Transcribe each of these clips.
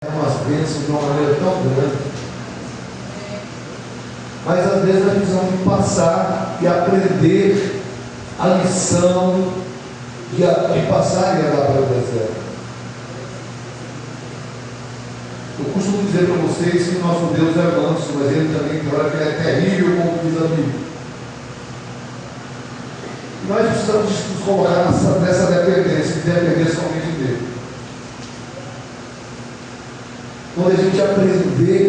umas bênçãos de uma maneira tão grande. Mas às vezes nós precisamos passar e aprender a lição de passar e andar pelo deserto. Eu costumo dizer para vocês que o nosso Deus é manso, mas Ele também tem hora que Ele é terrível, como diz a Bíblia. E nós precisamos nos colocar nessa dependência, de depender somente dEle. Quando a gente aprender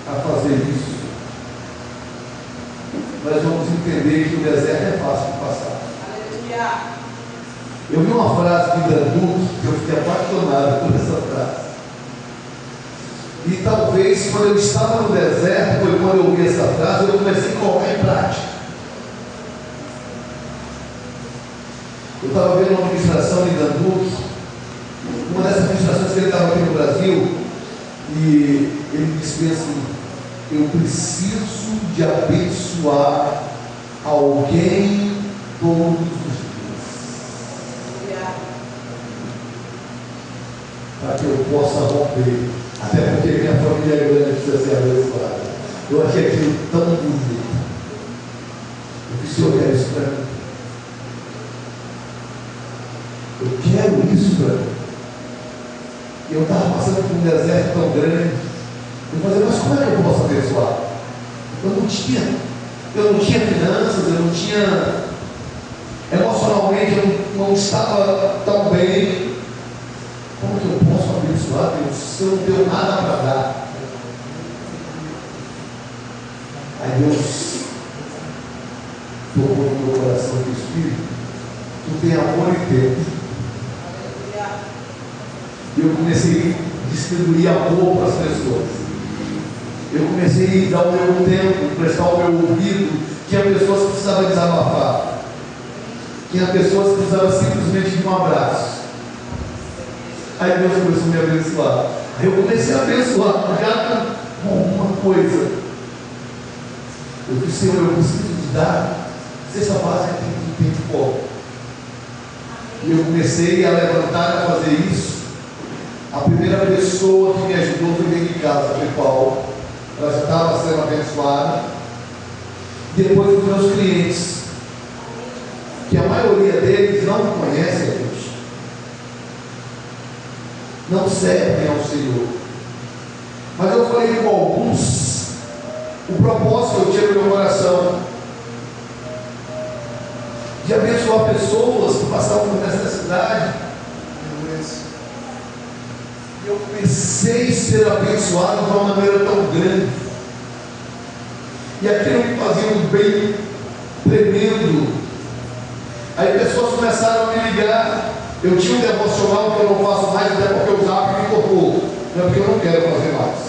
a fazer isso, nós vamos entender que o deserto é fácil de passar. Aleluia. Eu vi uma frase de Danduque que eu fiquei apaixonado por essa frase. E talvez quando eu estava no deserto, foi quando eu ouvi essa frase, eu comecei a colocar em prática. Eu estava vendo uma ministração de Danduque, uma dessas ministrações que ele estava aqui no Brasil, e ele disse assim: eu preciso de abençoar alguém todos os dias, para que eu possa romper, até porque minha família é grande, precisa ser abençoada. Eu achei aquilo tão bonito. Eu disse: eu quero isso para mim. Eu quero isso para mim. E eu estava passando por um deserto tão grande. Eu falei: mas como é que eu posso abençoar? Eu não tinha finanças, eu não tinha, emocionalmente eu não estava tão bem. Como que eu posso abençoar Deus se eu não tenho nada para dar? Aí Deus tocou no meu coração do Espírito: tu tem amor e tempo. E eu comecei a distribuir amor para as pessoas. Eu comecei a dar o meu tempo, prestar o meu ouvido. Tinha pessoas que precisavam desabafar. Tinha pessoas que precisavam simplesmente de um abraço. Aí Deus começou a me abençoar. Aí eu comecei a abençoar já com alguma coisa. Eu disse: Senhor, eu preciso te dar cesta básica que tem fome. E eu comecei a levantar, a fazer isso. A primeira pessoa que me ajudou foi dentro de casa, foi Paulo. Ela já estava sendo abençoada. Depois os meus clientes, que a maioria deles não conhecem a Deus, não servem ao Senhor. Mas eu falei com alguns o propósito que eu tinha no meu coração de abençoar pessoas que passavam por necessidade. E eu comecei a ser abençoado de uma maneira tão grande. E aquilo me fazia um bem tremendo. Aí pessoas começaram a me ligar. Eu tinha um devocional que eu não faço mais, até porque o Zap me cortou. Não é porque eu não quero fazer mais.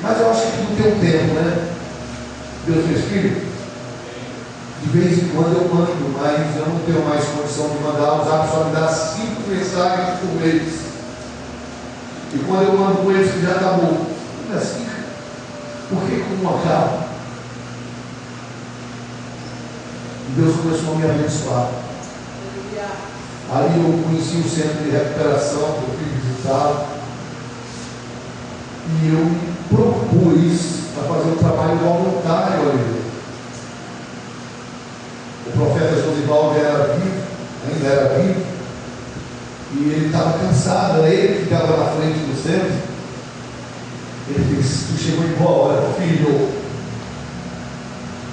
Mas eu acho que tudo tem um tempo, né? Deus me Espírito. De vez em quando eu mando, mas eu não tenho mais condição de mandar. O Zap só me dá 5 mensagens por mês. E quando eu mando com eles, que já acabou. Não é assim? Por que não acaba? E Deus começou a me abençoar. Aí eu conheci o centro de recuperação, que eu fui visitar. E eu me propus a fazer um trabalho voluntário ali. O profeta Josivaldo era vivo, ainda era vivo, e ele estava cansado, era ele que ficava na frente do centro. Ele disse: tu chegou em boa hora, filho.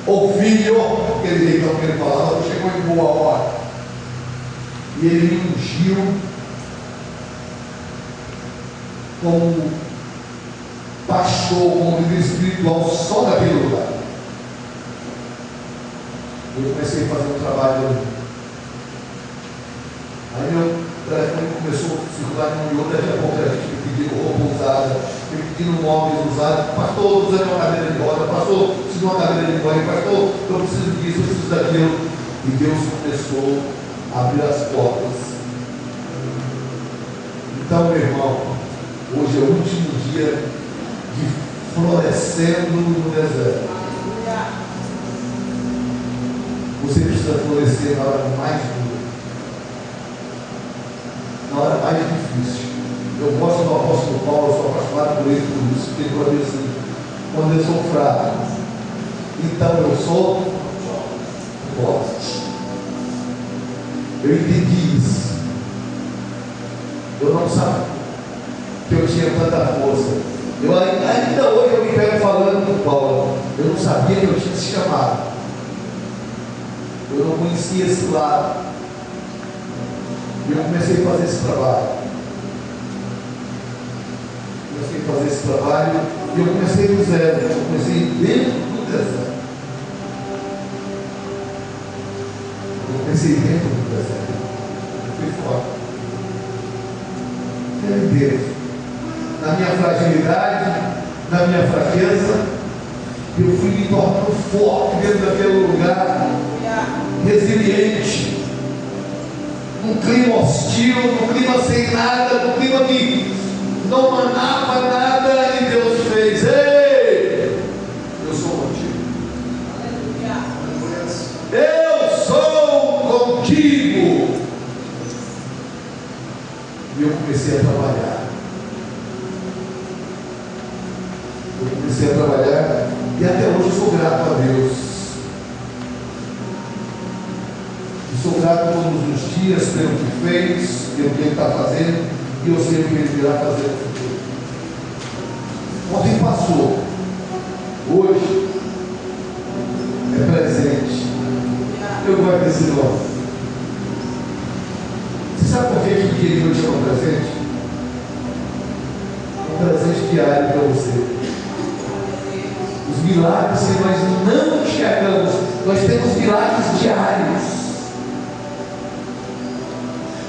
Ô filho, aquele jeitão que ele falava, tu chegou em boa hora. E ele me ungiu como pastor, como líder espiritual só naquele lugar. Eu comecei a fazer um trabalho ali. Aí meu telefone começou a circular de um e outro. Daqui a pouco a gente me pedindo roupa usada, me pedindo móveis usados. Pastor, estou usando uma cadeira de roda. Pastor, preciso de uma cadeira de banho. Pastor, eu preciso disso, eu preciso daquilo. E Deus começou a abrir as portas. Então, meu irmão, hoje é o último dia de florescendo no deserto. Você precisa florescer na hora mais dura. mais difícil. Eu gosto do apóstolo Paulo, eu sou apaixonado por ele, por isso, porque ele falou assim: quando eu sou fraco, então eu sou forte. Eu entendi isso. Eu não sabia que eu tinha tanta força. Ainda hoje eu me pego falando com Paulo. Eu não sabia que eu tinha esse chamado. Eu não conhecia esse lado. E eu comecei a fazer esse trabalho. E eu comecei do zero. Eu comecei dentro do deserto. Eu fui fora. Meu Deus. Na minha fragilidade, na minha fraqueza, eu fui me tornando forte dentro daquele lugar, resiliente, num clima hostil, num clima sem nada, num clima que não manava nada, e Deus fez: ei, eu sou contigo. Eu sou contigo. E eu comecei a trabalhar. E até hoje eu sou grato a Deus. Eu sou grato todos os dias pelo que fez, pelo que Ele está fazendo, e eu sei o que Ele irá fazer no futuro. Ontem passou, hoje é presente. Eu guardo esse nome. Você sabe por que Ele não chama presente? Um presente diário para você. Os milagres que nós não enxergamos, nós temos milagres diários.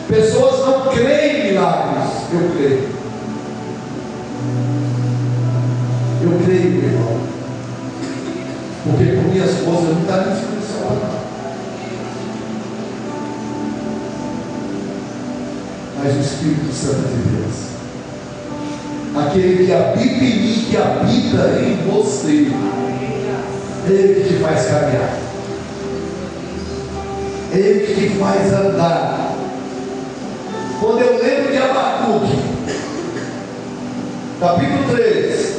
Pessoas não creem em milagres, eu creio. Eu creio, meu irmão, porque por minhas forças não está na inscrição não. Mas o Espírito Santo de Deus, aquele que habita em mim, que habita em você, Ele que te faz caminhar, Ele que te faz andar. Quando eu lembro de Abacuque, capítulo 3,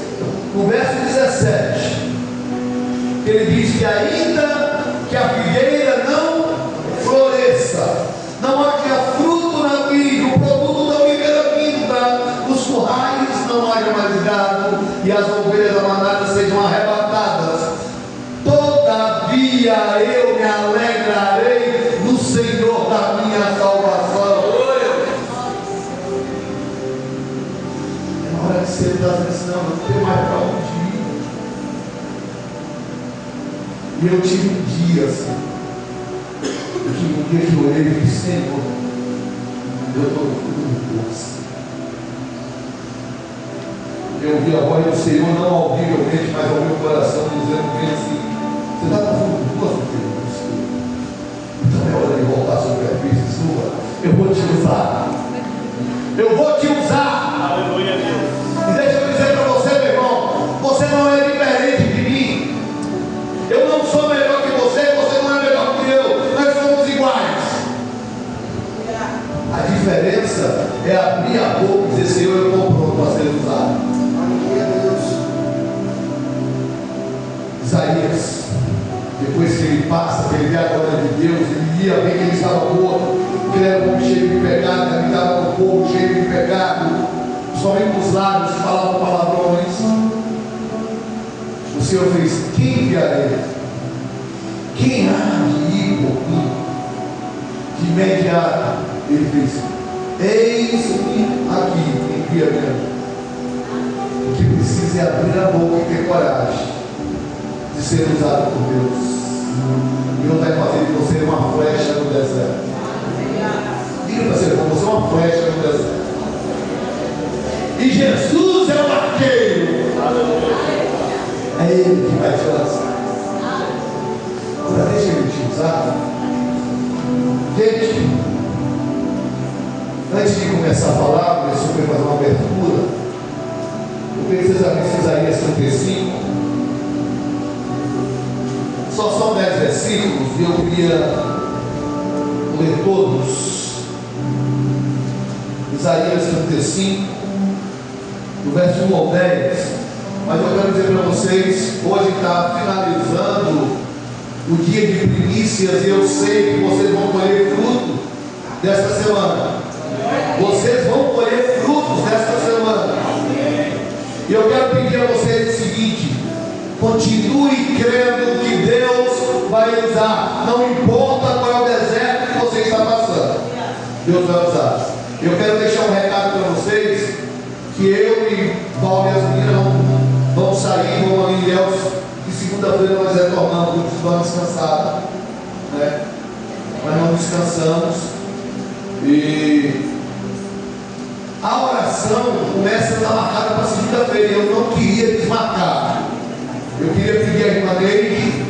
no verso 17, que ele diz que ainda que a figueira não floresça, não haja fruto na vide, o produto da oliveira vinda, os currais não haja mais gado, e as ovelhas da manada sejam arrebatadas, todavia eu me alegrarei no Senhor da minha salvação. É hora que você está dizendo: não, não tem mais para onde ir. E eu tive um dia assim, um dia que eu olhei e disse: Senhor, eu estou no fundo do poço. Eu ouvi a voz do Senhor, não audivelmente, mas ao meu coração, dizendo bem assim: você está no fundo do poço, filho? Então é hora de voltar sobre a superfície sua. Eu vou te usar. Eu vou te usar. Aleluia, Deus. E deixa eu dizer para você, meu irmão, você não é diferente de mim. Eu não sou melhor que você, você não é melhor que eu. Nós somos iguais. A diferença é abrir a boca e dizer: Senhor, eu estou pronto para ser usado. Isaías, depois que ele passa, que ele vê a glória de Deus, ele ia ver que ele estava morto, que ele era um homem cheio de pecado, ele estava com o povo cheio de pecado, somente os lábios falavam palavrões. O Senhor fez: quem enviarei? Quem há de ir por mim? De imediato ele fez: eis-me aqui, envia-me. O que precisa é abrir a boca e ter coragem de ser usado por Deus. Deus vai fazer de você uma flecha no deserto. Diga para você: você é uma flecha no deserto. E Jesus é o arqueiro. É Ele que vai te lançar. Agora deixa Ele te usar. Gente, antes de começar a palavra, eu queria fazer uma abertura. Eu queria que vocês abrissem Isaías 35. Só são 10 versículos e eu queria ler todos. Isaías 35, do verso 1 ao 10. Mas eu quero dizer para vocês, hoje está finalizando o dia de primícias, e eu sei que vocês vão colher fruto desta semana. Vocês vão colher frutos desta semana. E eu quero pedir a vocês o seguinte: continue crendo que Deus vai usar. Não importa qual é o deserto que você está passando, Deus vai usar. Eu quero deixar um recado para vocês, que eu e Paulo e as meninas vamos sair, vamos ali em Ilhéus, e segunda-feira nós retornamos, vamos descansar, né? Nós não descansamos. E a oração começa a estar marcada para segunda-feira. Eu não queria desmarcar. Eu queria pedir a irmã Neide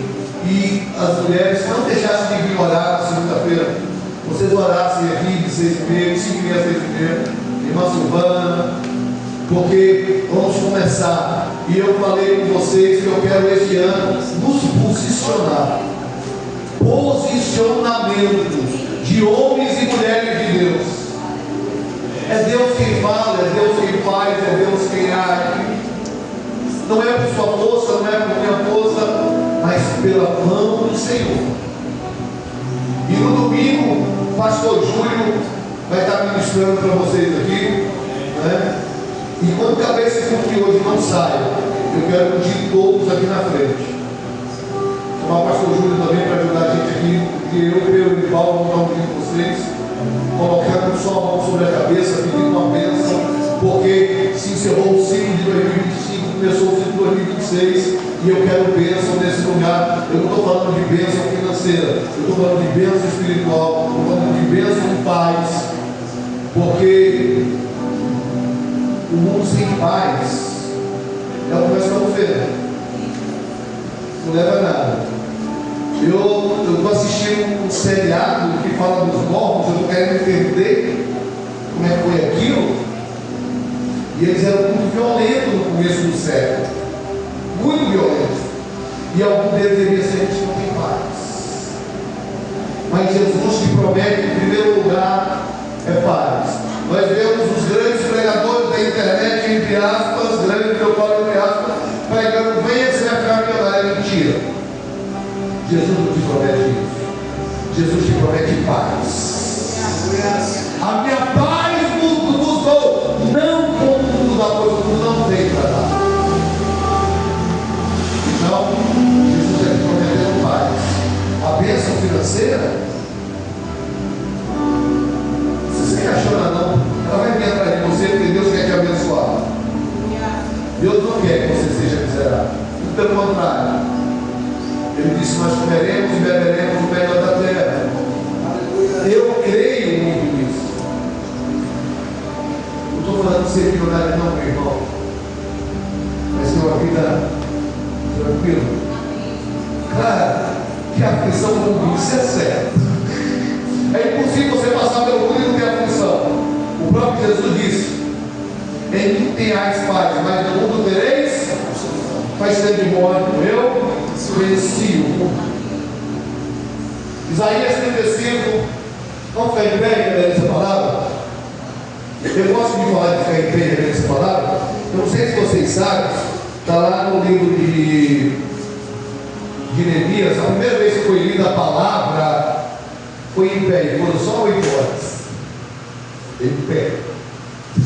e as mulheres não deixassem de vir orar na segunda-feira. Vocês orassem aqui de 6h30, 5h30 a 6h30, irmã Silvana, porque vamos começar. E eu falei com vocês que eu quero este ano nos posicionar. Posicionamento de homens e mulheres de Deus. É Deus quem fala, é Deus quem faz, é Deus quem age. Não é por sua força, não é por minha força, mas pela mão do Senhor. E no domingo, o pastor Júlio vai estar ministrando para vocês aqui, né? E quando acabar esse culto de hoje não saia, eu quero pedir todos aqui na frente. Chamar o pastor Júlio também para ajudar a gente aqui, porque eu, Pedro e Paulo, vamos estar unindo vocês, colocando só a mão sobre a cabeça, pedindo uma bênção, porque se encerrou o ciclo de 2025, começou o ciclo de 2026, e eu quero bênção nesse lugar. Eu não estou falando de bênção financeira, eu estou falando de bênção espiritual, estou falando de bênção de paz, porque o mundo sem paz é uma coisa não leva a nada. Eu estou assistindo um seriado que fala dos mortos, eu estou querendo entender como é que foi aquilo. E eles eram muito violentos no começo do século, muito violentos. E algum deles devia ser: a gente não tem paz. Mas Jesus te promete, em primeiro lugar, é paz. Nós vemos os grandes pregadores da internet, entre aspas, grandes que eu falo entre aspas, pregando: venha, você vai ficar milionário. É mentira. Jesus não te promete isso. Jesus te promete paz. A minha paz vos dou, não como o mundo dá, pois o mundo não tem para dar. Então, Jesus é te prometendo paz. A bênção financeira, você se questiona não, ela vai vir atrás de você, porque Deus quer te abençoar. Deus não quer que você seja miserável, pelo contrário. Ele disse: nós comeremos e beberemos o melhor da terra. Eu creio muito nisso. Não estou falando de ser milionário não, meu irmão, mas ter uma vida tranquila. Claro que a aflição no mundo, isso é certo. É impossível você passar pelo mundo e não ter aflição. O próprio Jesus disse: em mim tenhais paz, mas no mundo tereis. Faz tempo de morte, eu venci o mundo. Isaías 35. Vamos ficar em pé nessa palavra? Eu gosto de falar de ficar em pé nessa palavra. Eu não sei se vocês sabem, está lá no livro de Neemias. A primeira vez que foi lida a palavra foi em pé, e foram só 8 horas. Em pé.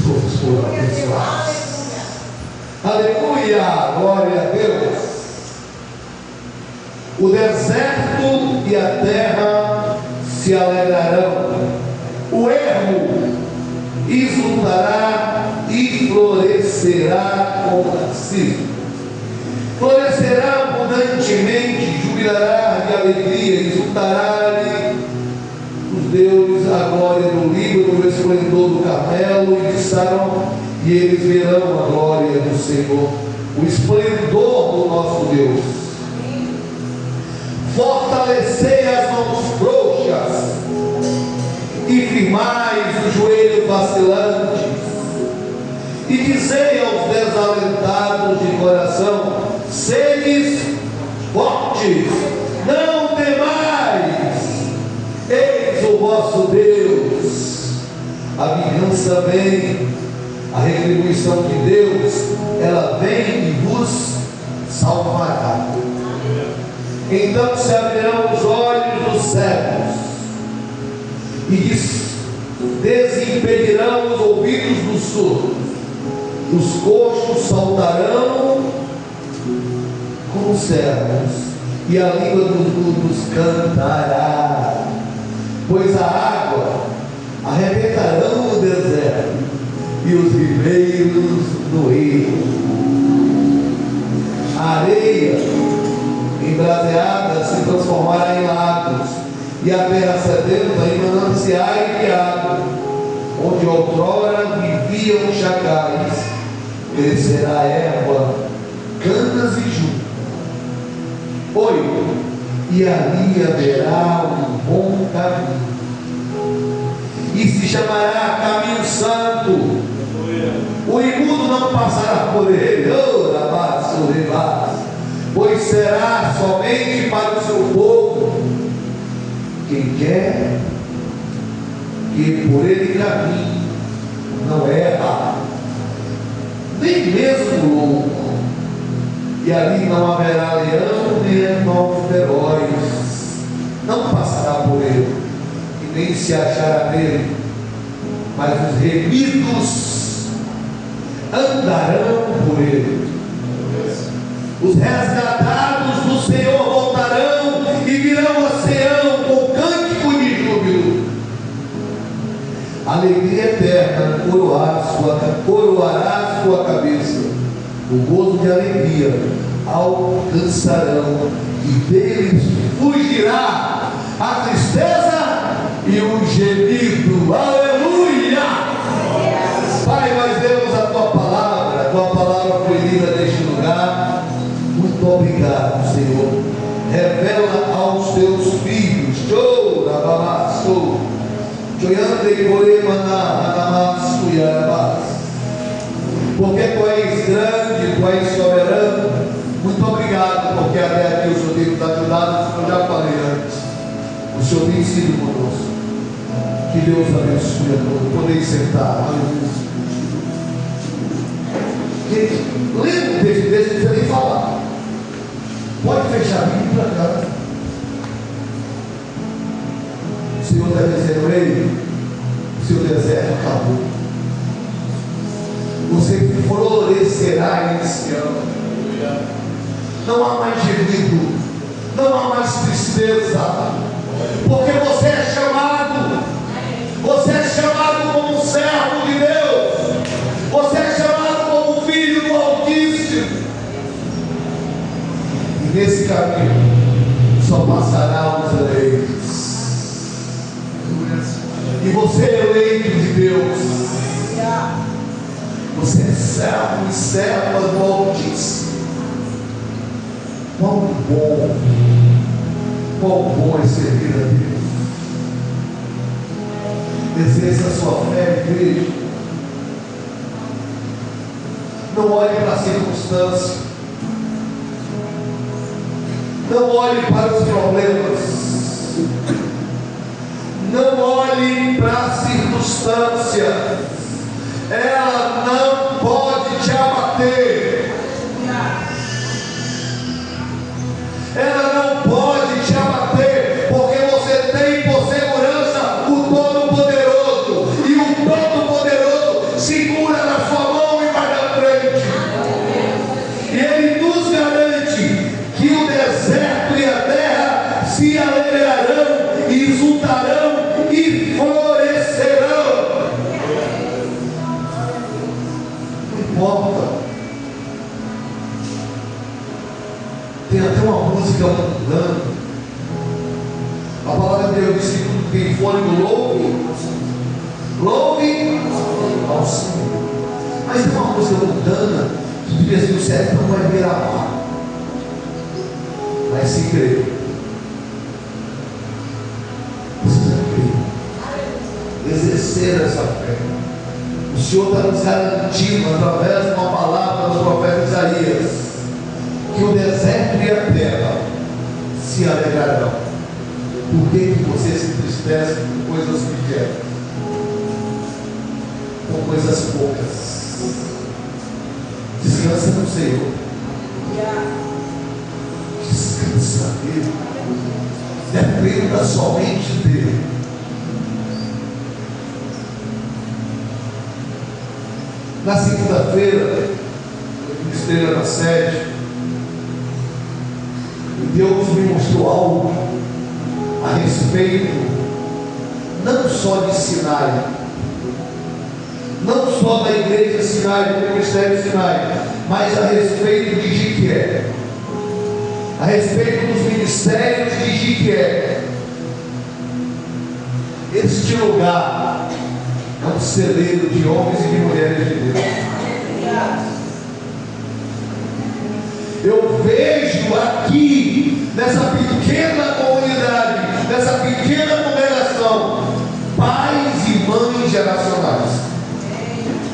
Todos foram abençoados. Aleluia, glória a Deus. O deserto e a terra se alegrarão, o ermo exultará e florescerá com narciso. Florescerá abundantemente, jubilará de alegria, exultará-lhe os deuses a glória do Líbano, o esplendor do Carmelo, e disseram, e eles verão a glória do Senhor, o esplendor do nosso Deus. Fortalecei as mãos frouxas e firmai os joelhos vacilantes, e dizei aos desalentados de coração: sedes fortes, não temais, eis o vosso Deus. a vingança vem, a retribuição de Deus, ela vem e vos salvará. Então se abrirão os olhos dos cegos e desimpedirão os ouvidos dos surdos, os coxos saltarão como servos, e a língua dos mudos cantará, pois a água arrebentarão no deserto e os ribeiros no rio. A areia embraseada se transformará em lagos, e a terra sedenta em mananciais de água. Onde outrora viviam chacais, crescerá erva, canas e junco. 8. E ali haverá um bom caminho, e se chamará caminho santo. O imundo não passará por ele, pois será somente para o seu povo. Quem quer que por ele caminhe não erra, nem mesmo louco. E ali não haverá leão nem animal feroz, não passará por ele, e nem se achará nele. Mas os remidos andarão por ele. Os resgatados do Senhor voltarão e virão a Sião com cântico de júbilo. Alegria eterna coroará sua cabeça. O gozo de alegria alcançarão, e deles fugirá a tristeza e o gemido. Aleluia! Pai, nós demos a tua palavra foi lida neste lugar. Muito obrigado, Senhor. Revela aos teus filhos, porque tu és grande, tu és soberano. Muito obrigado, porque até aqui o Senhor tem nos ajudado, como eu já falei antes. O Senhor tem sido conosco. Que Deus abençoe a todos. Podem sentar. Aleluia. Gente, lendo o texto desse, não precisa nem falar. Pode fechar a Bíblia para cá. O Senhor está dizendo: ei, o seu deserto acabou. Você florescerá em Sião. Não há mais gemido, não há mais tristeza, porque você é chamado. Você é chamado como um servo de Deus. Você é chamado como um filho do Altíssimo. E nesse caminho só passará os eleitos. E você é eleito de Deus. Você é servo e serva do Altíssimo. Quão bom é servir a Deus. Exerça a sua fé, igreja. Não olhe para a circunstância. Não olhe para os problemas. Não olhe para a circunstância. Ela não pode te abater. Ela não pode te abater, porque você tem por segurança o Todo-Poderoso, e o Todo-Poderoso segura na sua mão e vai na frente. E Ele nos garante que o deserto e a terra se alegrarão, exultarão e florescerão. Não importa. Tem até uma música mundana. A palavra de Deus diz que tudo tem fôlego, louve ao Senhor. Mas tem uma música mundana que diz assim: o cérebro não vai ver a mar, mas se crer. Precisa crer, exercer essa fé. O Senhor está nos garantindo, através de uma palavra do profeta Isaías, que o deserto e a terra se alegrarão. Por que você se entristece com coisas pequenas? com coisas poucas. Descansa no Senhor. Descansa nele. Dependa somente dele. Na segunda-feira, eu ministrei na sede, e Deus me mostrou algo a respeito, não só de Sinai, não só da igreja Sinai, do ministério Sinai, mas a respeito de Jequié, a respeito dos ministérios de Jequié. Este lugar é um celeiro de homens e de mulheres de Deus. Eu vejo aqui, nessa pequena comunidade, nessa pequena congregação, pais e mães geracionais.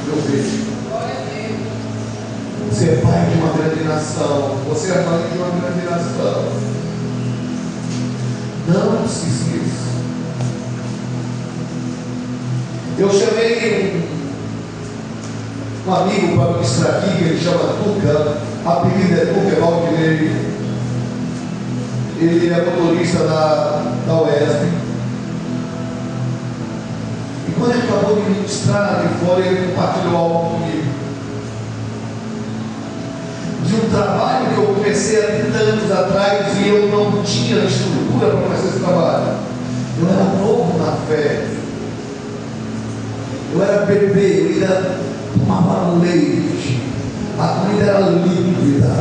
Eu vejo. Você é pai de uma grande nação, você é mãe de uma grande nação. Não se esqueça. Eu chamei um amigo para ministrar aqui, que ele chama Tuca, a apelido é Tuca, é Valdinei. Ele é motorista da UESP. E quando ele acabou de ministrar ali fora, ele compartilhou algo comigo. De um trabalho que eu comecei há 30 anos atrás e eu não tinha estrutura para fazer esse trabalho. Eu era novo na fé. Eu era bebê, eu ainda tomava leite, a comida era líquida.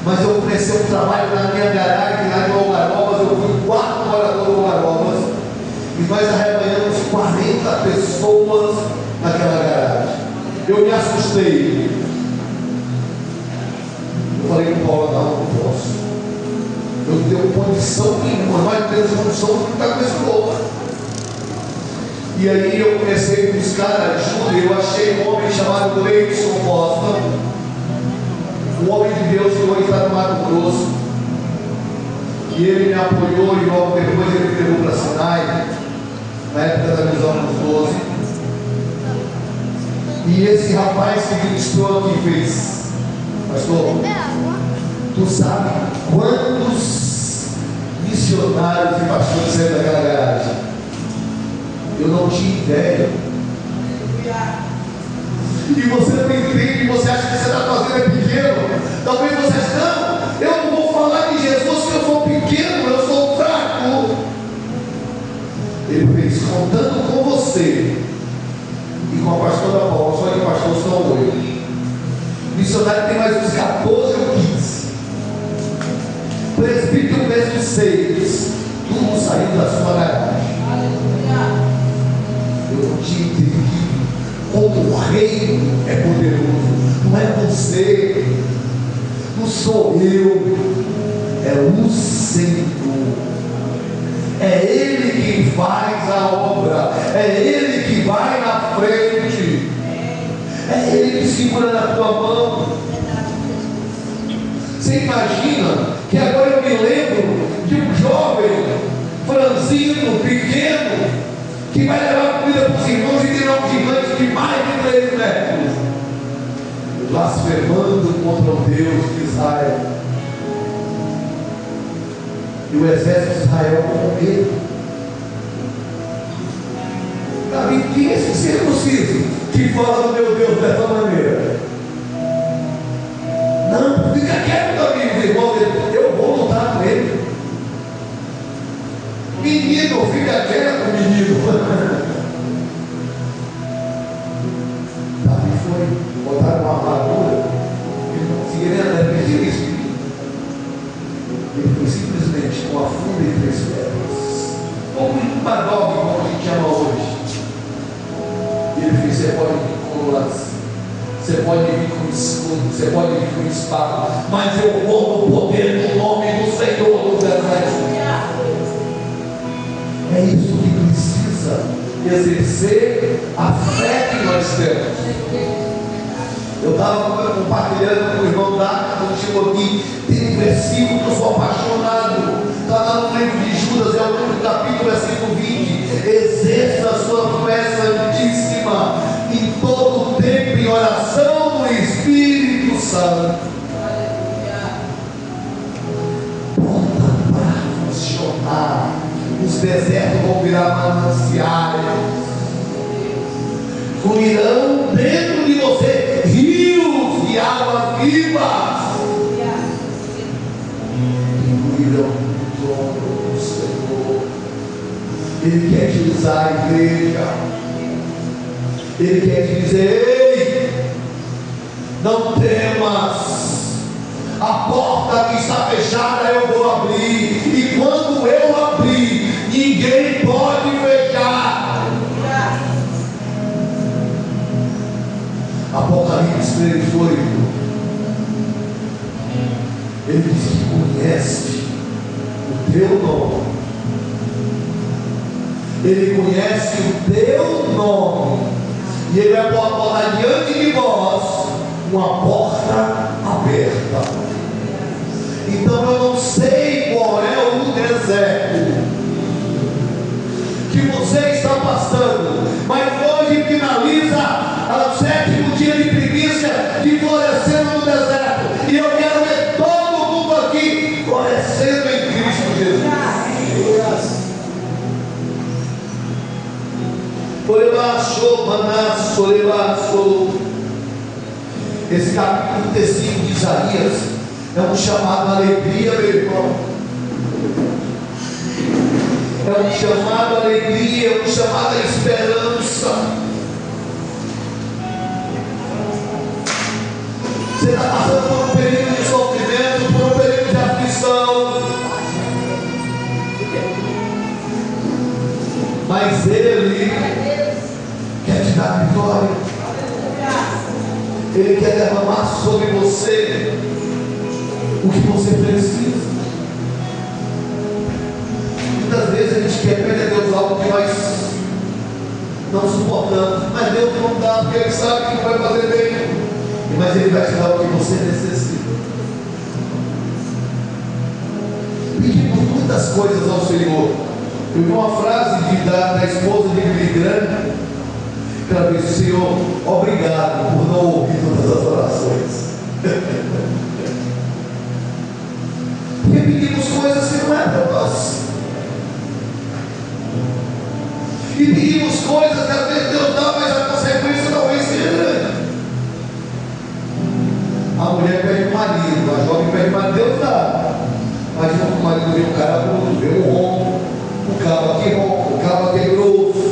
Mas eu comecei um trabalho na minha garagem, lá em Algarobas. Eu fui o quarto morador do Algarobas, e nós arrebanhamos 40 pessoas naquela garagem. Eu me assustei. Eu falei com o Paulo, não posso. Eu não tenho condição nenhuma, nós temos condição de ficar com esse louco. E aí eu comecei a buscar ajuda, e eu achei um homem chamado Gleison Costa, um homem de Deus que hoje está no Mato Grosso, e ele me apoiou, e logo depois ele me levou para Sinai, na época da visão dos 12, e esse rapaz que ministrou aqui fez: pastor, tu sabe quantos missionários e pastores saíram daquela garagem? Eu não tinha ideia. E você não entende, você acha que você está fazendo é pequeno. Talvez você ache, não, eu não vou falar de Jesus porque eu sou pequeno, eu sou fraco. Ele fez, contando com você e com a pastora Paula, só que o pastor são 8. Missionário tem mais uns 14 ou 15. Presbítero mesmo 6. Tudo saiu da sua garagem. Eu não tinha entendido como o reino é poderoso. Não é você, não sou eu, é o Senhor. É Ele quem faz a obra, é Ele que vai na frente, é Ele que segura na tua mão. Você imagina que agora eu me lembro de um jovem franzino, pequeno, que vai levar comida para os irmãos e terá um gigante de mais de 3 metros, blasfemando contra o Deus de Israel. E o exército de Israel com medo. Davi, quem é esse circunciso que fala do meu Deus dessa maneira? Não, fica quieto, Davi, os irmãos dele. Eu vou lutar com ele. Menino, fica quieto, menino. Davi foi, botaram uma armadura, ele não conseguia nem andar, ele pediu isso. Ele foi simplesmente com a funda e 3 pedras, como um badog, como a gente chama hoje. E ele fez: você pode vir com lance, você pode vir com escudo, você pode vir com espada, mas eu vou no poder do nome do Senhor dos Exércitos. É isso que precisa exercer a fé que nós temos. Eu estava compartilhando com o irmão Daca, quando chegou aqui, tem um versículo que eu sou apaixonado, está lá no livro de Judas, é o último capítulo, versículo 20: exerça a sua fé santíssima, deserto vão virar mananciais, fluirão dentro de você rios de águas vivas, que fluirão do trono do Senhor. Ele quer te usar, igreja. Ele quer te dizer: ei, não temas, a porta que está fechada eu vou abrir, e quando eu abrir, ninguém pode fechar. Apocalipse 3:8, ele diz que conhece o teu nome. Ele conhece o teu nome, e Ele vai botar diante de nós uma porta aberta. Então eu não sei qual é o deserto que você está passando, mas hoje finaliza o 7º dia de primícia de florescendo no deserto, e eu quero ver todo mundo aqui florescendo em Cristo Jesus. Esse capítulo 35 de Isaías é um chamado à alegria, meu irmão. É um chamado à alegria, é um chamado à esperança. Você está passando por um período de sofrimento, por um período de aflição, mas Ele quer te dar vitória. Ele quer derramar sobre você o que você precisa. Muitas vezes a gente quer pedir a Deus algo que nós não suportamos, mas Deus não dá, porque Ele sabe que não vai fazer bem, mas Ele vai te dar o que você necessita. Pedimos muitas coisas ao Senhor. Eu vi uma frase da esposa de Billy Graham, que ela disse: Senhor, obrigado por não ouvir todas as orações. Porque pedimos coisas que não é para nós, e pedimos coisas que às vezes Deus dá, mas a consequência talvez seja grande. A mulher pede o marido, a jovem pede o marido, Deus dá. Imagina que o marido vê um cara bruto, vê um ronco, o cabo aqui ronco, o cabo aqui grosso.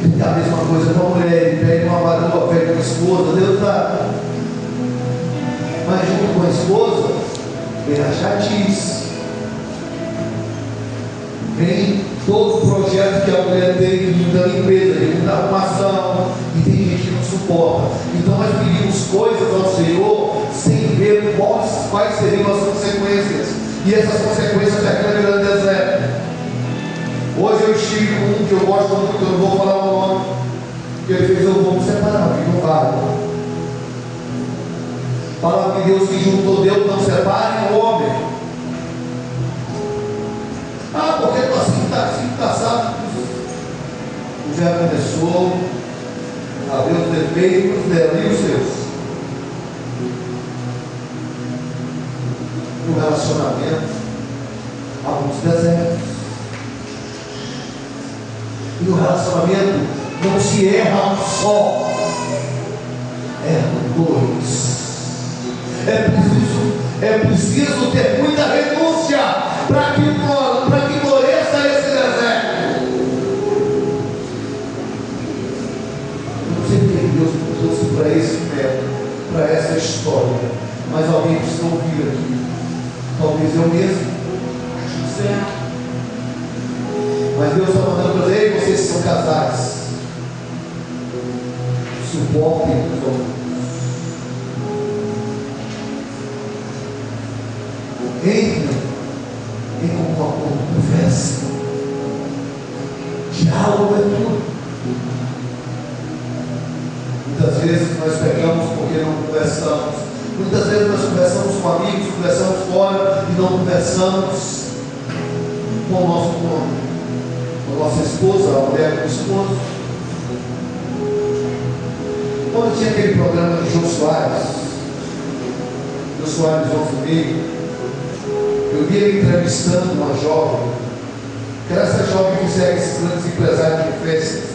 E a mesma coisa com a mulher, ele pede uma varoa, pede uma esposa, Deus dá. Mas junto com a esposa, vem a chatice, vem todo o projeto que a mulher tem de muita limpeza, de muita arrumação, e tem gente que não suporta. Então nós pedimos coisas ao Senhor sem ver quais seriam as consequências, e essas consequências é aquele grande deserto. Hoje eu estive com um que eu gosto muito, eu não vou falar o nome, que ele fez: eu vou me separar, porque não vale. Fala que Deus que juntou, Deus não separe o homem. Ah, porque tu assim está sábado. Já começou a ver os defeitos dela e os seus. No relacionamento, alguns desertos. E no relacionamento não se erra um só, erram dois. É preciso ter muita renúncia para que floresça esse deserto. Eu não sei porque Deus me trouxe para esse método, para essa história, mas alguém precisa ouvir aqui. Talvez eu mesmo, não sei. Mas Deus está mandando para dizer: vocês são casais, suportem os outros. Entrem em um acordo, conversa. Diálogo é tudo. Muitas vezes nós pegamos porque não conversamos. Muitas vezes nós conversamos com amigos, conversamos fora e não conversamos com o nosso cônjuge, com a nossa esposa, a mulher com o esposo. Quando tinha aquele programa de Jô Soares, Jô Soares João Fumei, eu vi ele entrevistando uma jovem, Que era essa jovem que segue esses grandes empresários de festas,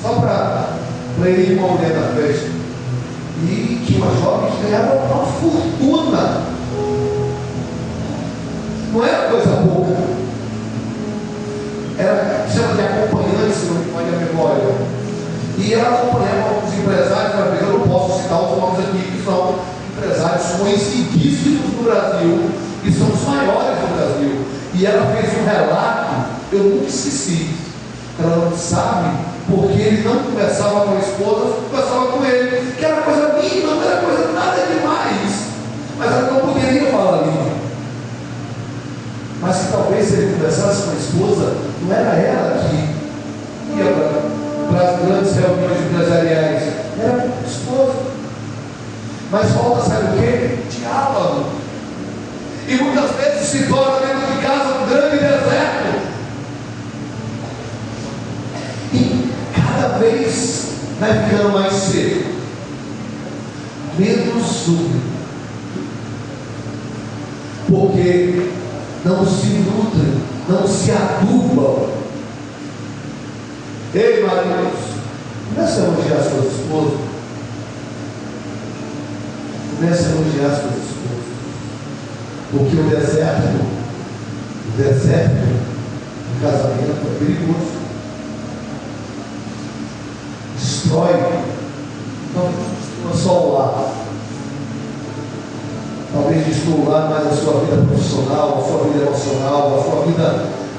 só para ir com uma mulher na festa. E tinha uma jovem que ganhava uma fortuna. Não era coisa pouca. Era, chama de acompanhante, se não me falha a memória. E ela acompanhava alguns empresários, mas eu não posso citar os nomes aqui, que são empresários conhecidíssimos no Brasil, que são os maiores do Brasil. E ela fez um relato, eu nunca esqueci. Ela não sabe porque ele não conversava com a esposa, conversava com ele, que era coisa mínima, não era coisa nada demais, mas ela não poderia falar língua. Mas que talvez se ele conversasse com a esposa, não era ela que ia para as grandes reuniões empresariais, era a esposa. Mas falta, sabe o quê? Diálogo. E muitas vezes se torna dentro de casa um grande deserto. E cada vez vai ficando mais seco, menos úmido, porque não se nutrem, não se adubam. Ei, maridos, comece a elogiar suas esposas. Comece a elogiar suas esposas. Porque o deserto do casamento é perigoso. Destrói, não é só o lar. Talvez destruir mais a sua vida profissional, a sua vida emocional, a sua vida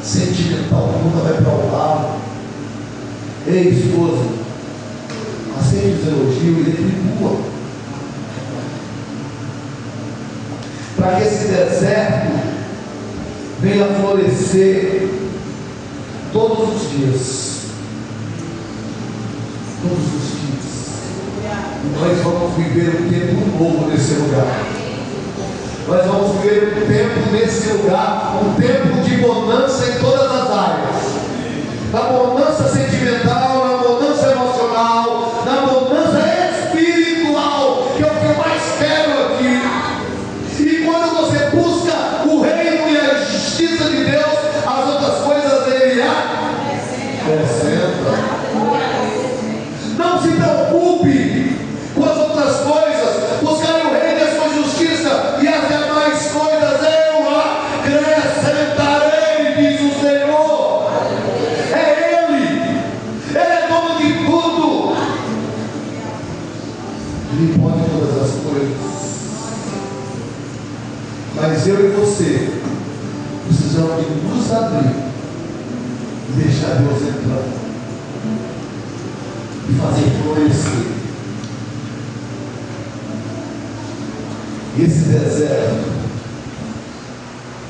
sentimental, nunca vai para o lado. Ei, esposa, aceite os elogios e retribua. Para que esse deserto venha florescer todos os dias. Todos os dias. E nós vamos viver um tempo novo nesse lugar. Nós vamos viver um tempo nesse lugar, um tempo de bonança em todas as áreas. Na bonança sentimental, na bonança emocional, na bonança espiritual, que é o que eu mais quero aqui. E quando você busca o reino e a justiça de Deus, as outras coisas Ele acrescenta. Não se preocupe com as outras coisas, buscar o reino e a sua justiça, e as demais coisas eu acrescentarei, diz o Senhor. É Ele é dono de tudo, Ele pode todas as coisas. Mas eu e você precisamos de nos abrir e deixar Deus entrar e fazer florescer. E esse deserto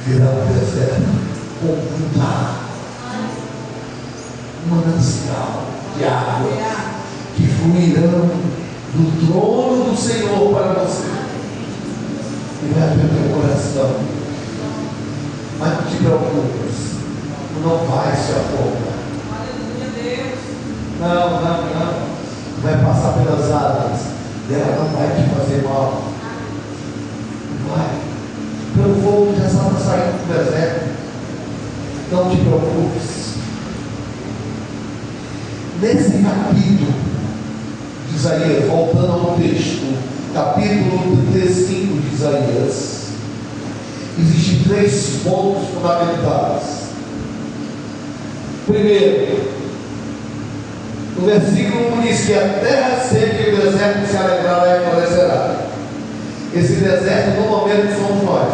virá um deserto com um manancial de água que fluirão do trono do Senhor para você. E vai abrir o teu coração. Mas não te preocupes, tu não vai se afogar. Não vai passar pelas águas, ela não vai te fazer mal. Não vai. Pelo fogo já está saindo do deserto. Não te preocupes. Nesse capítulo de Isaías, voltando ao texto, capítulo 35 de Isaías, existem 3 pontos fundamentais. Primeiro, no versículo 1 diz que a terra seca e o deserto se alegrará e florescerá. Esse deserto no momento somos nós.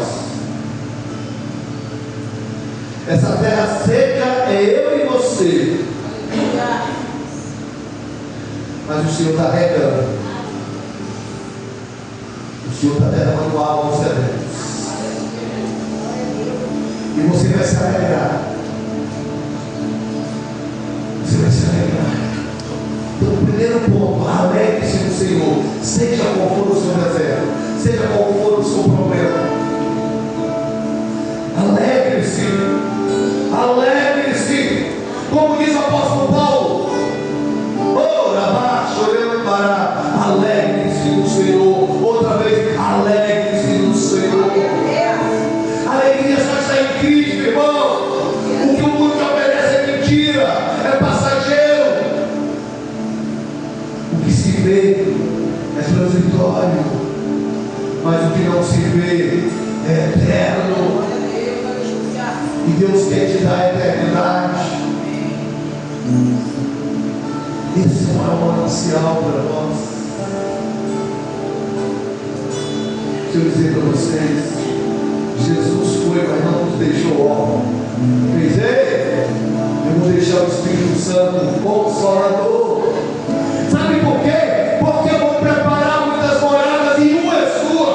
Essa terra seca é eu e você. Mas o Senhor está regando. O Senhor está derramando água aos sedentos. E você vai se alegrar. Você vai se alegrar. Então, o primeiro ponto, alegre-se no Senhor, seja qual for o seu deserto, seja qual for o seu problema. Alegre-se, alegre-se, como diz o apóstolo Paulo. Alegre-se no Senhor. Outra vez, alegre-se no Senhor. A alegria só está em Cristo, irmão. O que o mundo te oferece vê é transitório, mas o que não se vê é eterno. E Deus quer te dar a eternidade. Esse é o maior manancial para nós. Deixa eu dizer para vocês, Jesus foi, mas não nos deixou órfãos. Fez ele? Eu vou deixar o Espírito Santo, o Consolador. Sabe por quê? Porque eu vou preparar muitas moradas e uma é sua.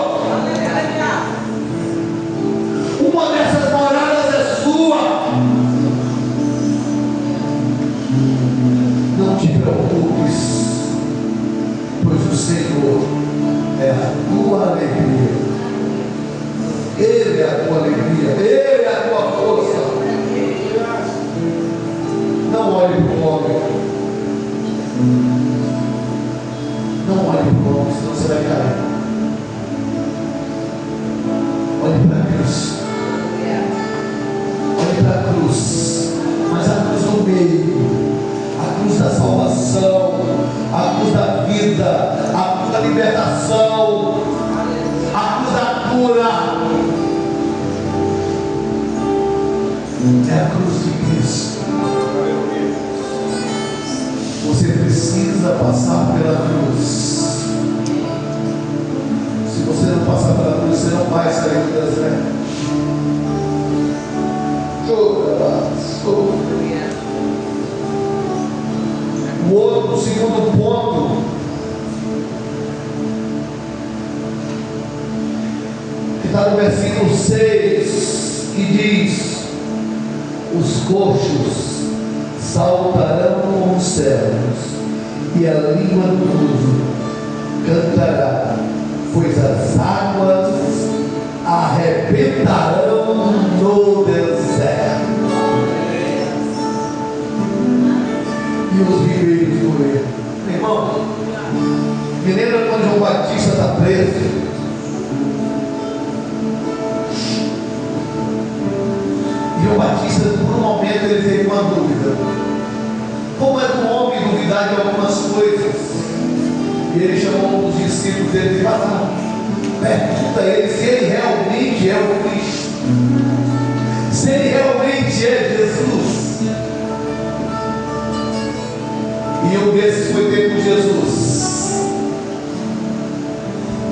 Uma dessas moradas é sua. Não te preocupes, pois o Senhor é a tua alegria. Ele é a tua alegria. Ele é a tua força. Não olhe para o homem. Não olhe para o homem, senão você vai cair. Olhe para Cristo. Olhe para a cruz. Mas a cruz no meio. A cruz da salvação. A cruz da vida. A cruz da libertação. A cruz da cura. É a cruz de Cristo. Você precisa passar pela cruz. Se você não passar pela cruz, você não vai sair do deserto. O segundo ponto, que está no versículo 6, que diz: os coxos saltarão como os céus, e a língua do mudo cantará, pois as águas arrebentarão no deserto, e os ribeiros fluirão. Meu irmão, me lembra quando João Batista está preso? João Batista, por um momento, ele teve uma dúvida. Como é que um homem duvidar de algumas coisas? E ele chamou um dos discípulos dele e disse: pergunta a ele se ele realmente é o Cristo, se ele realmente é Jesus. E um desses foi ter com Jesus: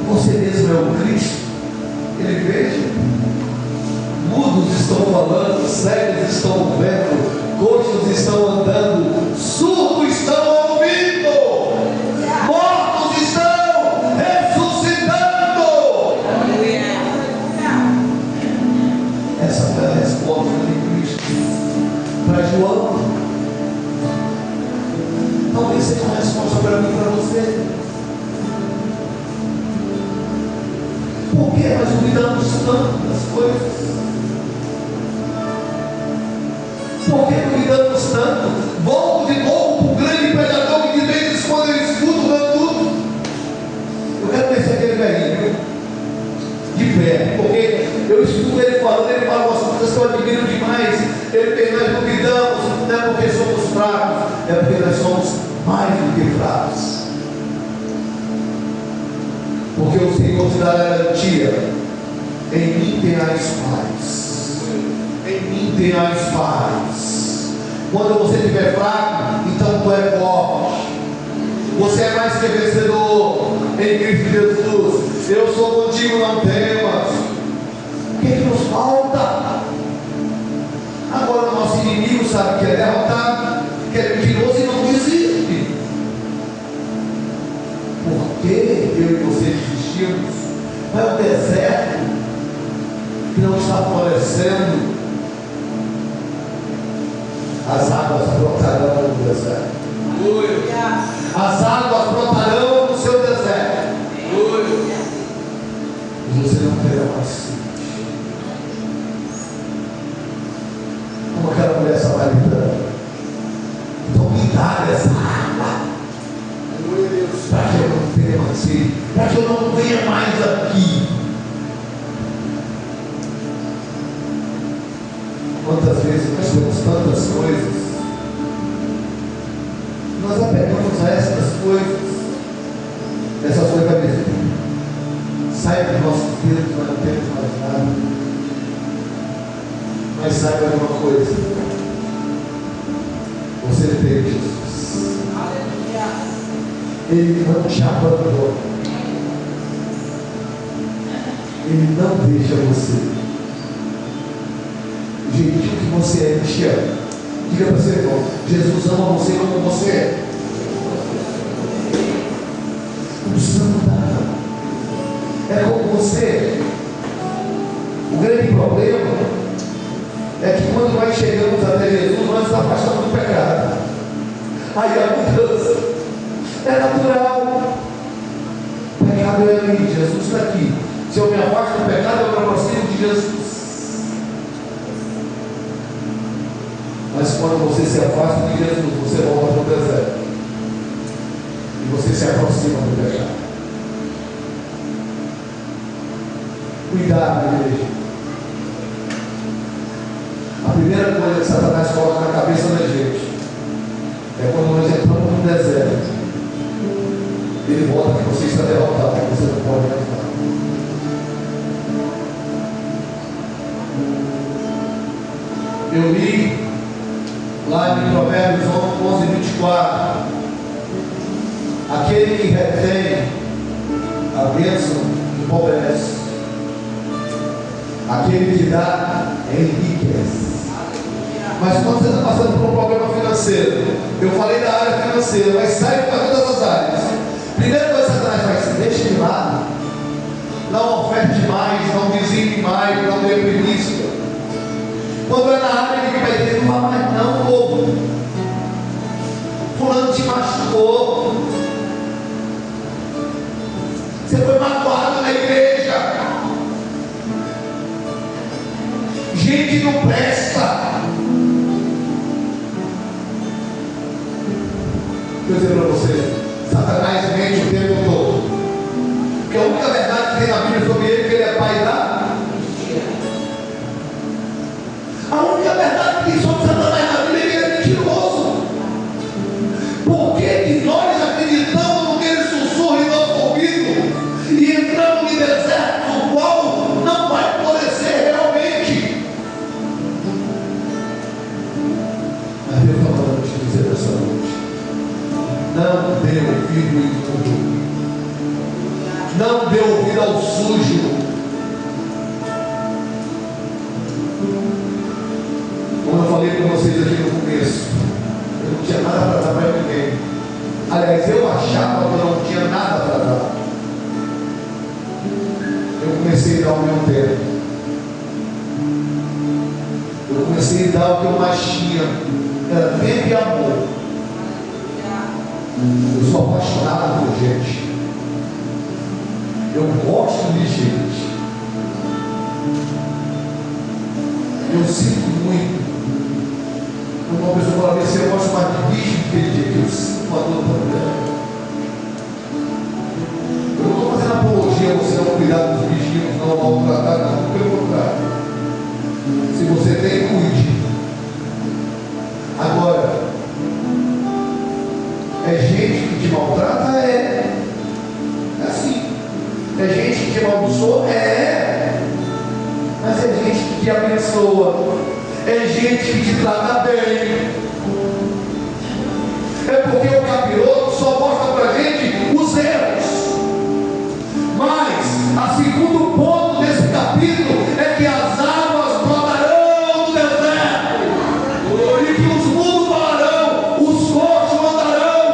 você mesmo é o Cristo? Ele: veja, mudos estão falando, cegos estão vendo, coxos estão andando, surdos estão ouvindo, mortos estão ressuscitando. Essa foi a resposta de Cristo para João. Talvez seja uma resposta para mim e para você. Por que nós duvidamos tanto das coisas? Por que duvidamos tanto? Volto de novo para o grande pregador que de vez em quando eu escuto dando tudo. Eu quero ver se aquele velhinho de pé, porque eu escuto ele fala umas coisas que eu admiro demais. Ele diz: nós duvidamos, não é porque somos fracos, é porque nós somos mais do que fracos. Porque o Senhor te dá garantia: em mim tenhais paz, em mim tenhais paz. Quando você estiver fraco, então tu é forte. Você é mais que vencedor em Cristo Jesus. Eu sou contigo, não temas. O que é que nos falta? Agora o nosso inimigo sabe que é derrotado, que é mentiroso e não desiste. Por que eu e você desistimos? Não é o deserto que não está florescendo. As águas brotarão no deserto. As águas brotarão no seu deserto. E você não terá mais sede. Como aquela mulher samaritana. Então me dá essa água, para que eu não tenha mais sede, para que eu não venha mais aqui. Quantas vezes nós temos tantas coisas, nós apegamos a essas coisas, Sai dos nossos dedos, nós não temos mais nada. Mas saiba de uma coisa: você tem Jesus. Ele não te abandona. Ele não deixa você. O jeitinho que você é, Ele te ama. Diga para seu irmão: Jesus ama você como você é. Não precisa mudar, não. É como você é. O grande problema é que quando nós chegamos até Jesus, nós nos afastamos do pecado. Aí a mudança é natural. O pecado é ali, Jesus está aqui. Se eu me afasto do pecado, eu me aproximo de Jesus. Mas quando você se afasta de Jesus, você volta para o deserto. E você se aproxima do pecado. Cuidado, igreja. A primeira coisa que Satanás coloca na cabeça da gente é quando nós entramos no deserto. Ele bota que você está derrotado, que você não pode entrar. Eu li lá em Provérbios 11:24: aquele que retém a bênção empobrece, aquele que dá enriquece. Mas quando você está passando por um problema financeiro, eu falei da área financeira, mas sai para todas as áreas. Primeira coisa que Satanás faz: deixa de lado, não oferte mais, não dizime mais, não dê primícia. Quando é na área que vai dizer: não vá mais não, povo, fulano te machucou, você foi magoado na igreja, gente não presta. Deixa eu dizer para você, Satanás mente o tempo todo, porque a única verdade que tem na Bíblia sobre ele é que ele é pai da mentira. A única verdade que tem sobre Satanás na Bíblia é que ele é mentiroso. Por que nós acreditamos no que ele sussurra em nosso ouvido e entramos em deserto no qual não vai florescer realmente? Mas Deus está falando te dizer essa noite: não dê ouvido ao imundo, não dê ouvido ao sujo. Como eu falei para vocês aqui no começo, eu não tinha nada para dar para ninguém. Aliás, eu achava que eu não tinha nada para dar. Eu comecei a dar o meu tempo. Eu comecei a dar o que eu mais tinha. Era tempo e amor. Eu sou apaixonado por gente. Eu gosto de gente. Eu sinto muito. Quando uma pessoa fala assim: eu gosto mais de bicho do que de gente, eu sinto uma dor tão grande. Eu não estou fazendo apologia a você não cuidar dos bichinhos, não maltratar, não. Pelo contrário. Se você tem, cuide. Agora, é gente que te maltrata? É assim. É gente que te amaldiçoa? Mas é gente que te abençoa. É gente que te trata bem. É porque o capiroto só mostra pra gente os erros. Mas a segundo ponto desse capítulo é que as águas brotarão do deserto, e que os mudos falarão, os coxos andarão,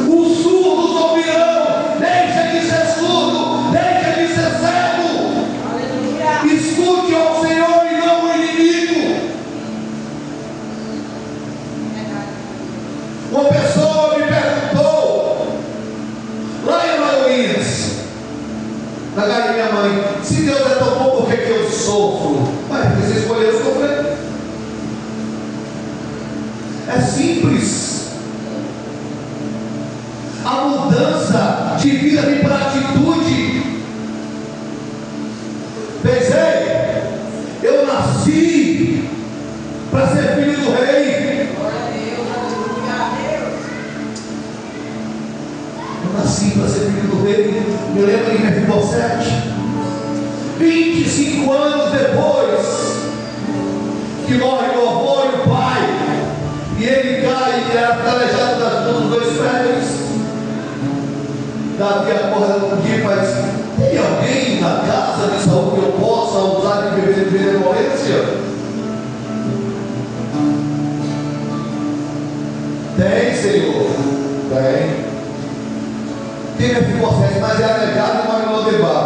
os surdos ouvirão. Deixa de ser surdo, deixa de ser cego. Escute ao Senhor e não ao inimigo. Uma pessoa me perguntou lá em Alagoinhas, na casa da minha mãe: se Deus é tão bom, por que eu sofro? Mas você escolheu sofrer. É simples. A mudança de vida vem para atitude. Pensei, eu nasci para ser filho do rei. Eu nasci para ser filho do rei. Me lembro de Mefibosete. 25 anos depois que morre o avô e o pai, e ele cai e era calejado dos 2 pés. Davi acorda um dia e faz: tem alguém na casa de Saul que eu possa usar de benevolência? Tem, Senhor. Tem. Tem a Mefibosete, mas é aleijado e mora no Lodebar.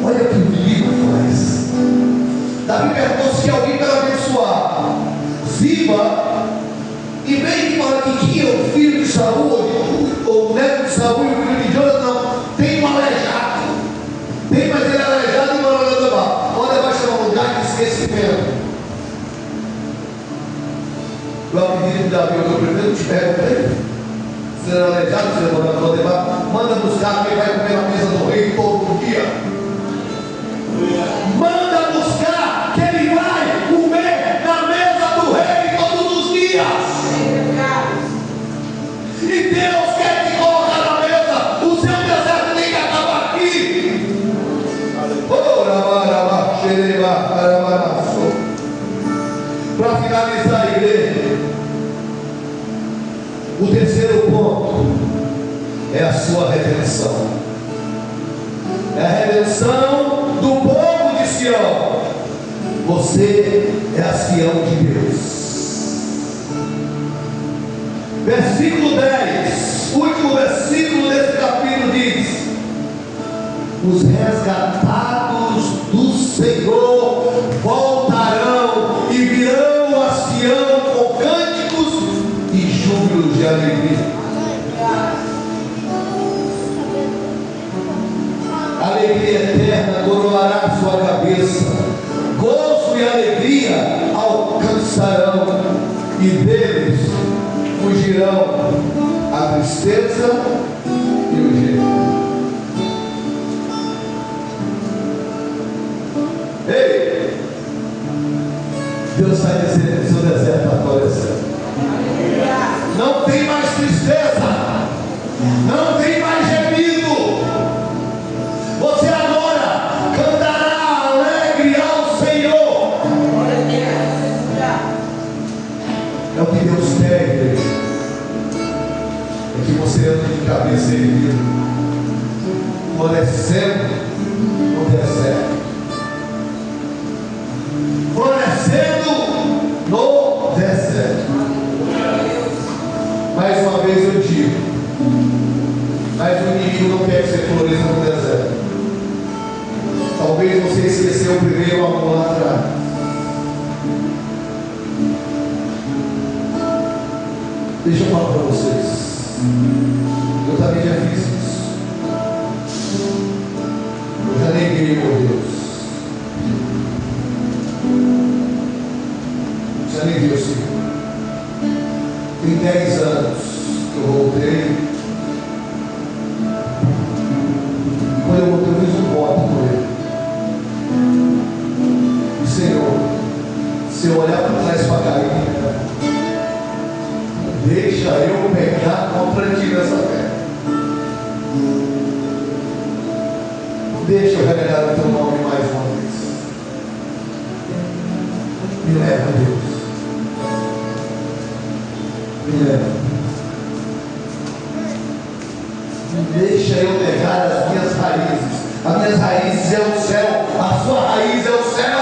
Olha que bonito faz. Davi perguntou se alguém para abençoar. Ziba, e bem que fala que tinha o filho de Saul, ou o neto de Saul e o filho de Jonathan, tem um aleijado. Tem, mas ele é aleijado e mora no Lodebar. Lodebar chama um lugar de esquecimento. Eu acredito que Davi, eu primeiro te perguntei, se era aleijado, se era no Lodebar, manda buscar quem vai comer na mesa do rei todo dia. Manda buscar que ele vai comer na mesa do rei todos os dias. E Deus quer te colocar na mesa. O seu deserto tem que acabar aqui. Para finalizar a igreja, o terceiro ponto é a sua redenção. É a redenção do povo de Sião. Você é a Sião de Deus. Versículo 10, último versículo desse capítulo diz: os resgatados do Senhor voltarão e virão a Sião com cânticos e júbilos de alegria. Alegria eterna coroará sua cabeça, gozo e alegria alcançarão, e deles fugirão a tristeza e o gemido. Ei, Deus vai dizer que o seu deserto está florescendo. Não tem mais tristeza, não tem mais gemido. Você agora cantará alegre ao Senhor. É o que Deus quer, igreja. É que você ande de cabeça erguida, florescendo no deserto, florescendo no deserto. Mais uma vez eu digo, mas o inimigo não quer que você floresça no deserto. Talvez você esqueceu o primeiro amor lá atrás. Deixa eu falar para vocês. Eu também já fiz isso. Eu já neguei por Deus. Já neguei o Senhor. Tem 10 anos que eu voltei. Quando eu voltei, eu fiz um voto com ele. Senhor, se eu olhar para trás para cair, deixa eu pecar contra ti nessa terra. Deixa eu revelar o teu nome mais uma vez. Me leva, Deus. Me leva. Deixa eu negar as minhas raízes. As minhas raízes é o céu. A sua raiz é o céu.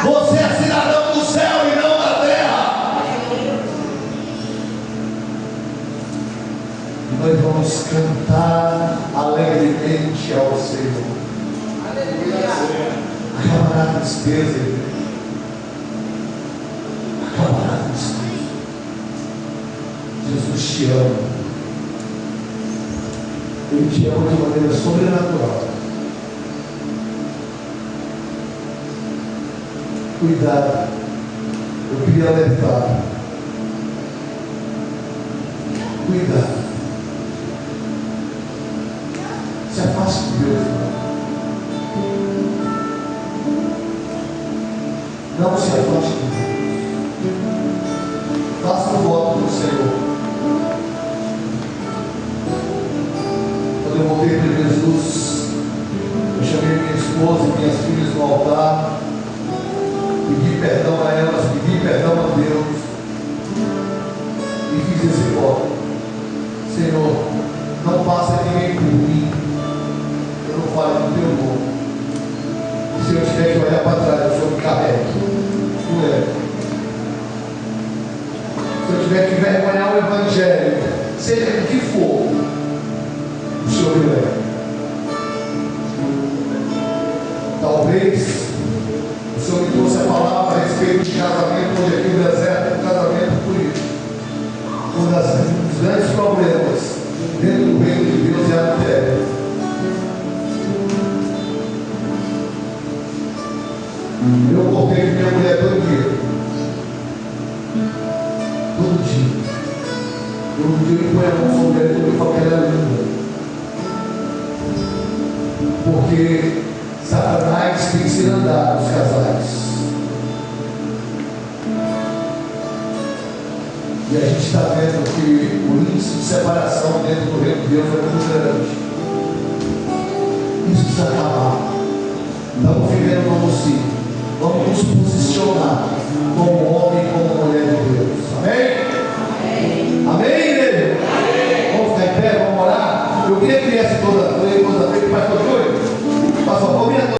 Você é cidadão do céu e não da terra. E nós vamos cantar alegremente ao Senhor. Acabará a tristeza, acabará a tristeza. Jesus te ama. Ele te ama de maneira sobrenatural. Cuidado, eu queria alertar. Cuidado. Se afaste de Deus. Não se afaste de Deus. Faça o voto do Senhor. Quando eu voltei para Jesus, eu chamei minha Senhor, não passa ninguém por mim, eu não falo no teu nome. Se eu tiver que olhar para trás, o Senhor me carrega, me leva. Se eu tiver que envergonhar o Evangelho, seja o que for, o Senhor me leva. Talvez o Senhor me trouxe a palavra a respeito de casamento, hoje aqui no deserto, um casamento por isso. Um dos grandes problemas dentro do reino de Deus é a mulher. Eu cortei minha mulher todo dia. Todo dia. Todo dia eu ponho a mão sobre ela e eu falo que ela é linda. Porque Satanás tem que se andar nos casais. E a gente está vendo que o índice de separação dentro do reino de Deus é muito grande. Isso precisa acabar. Estamos vivendo um novo ciclo.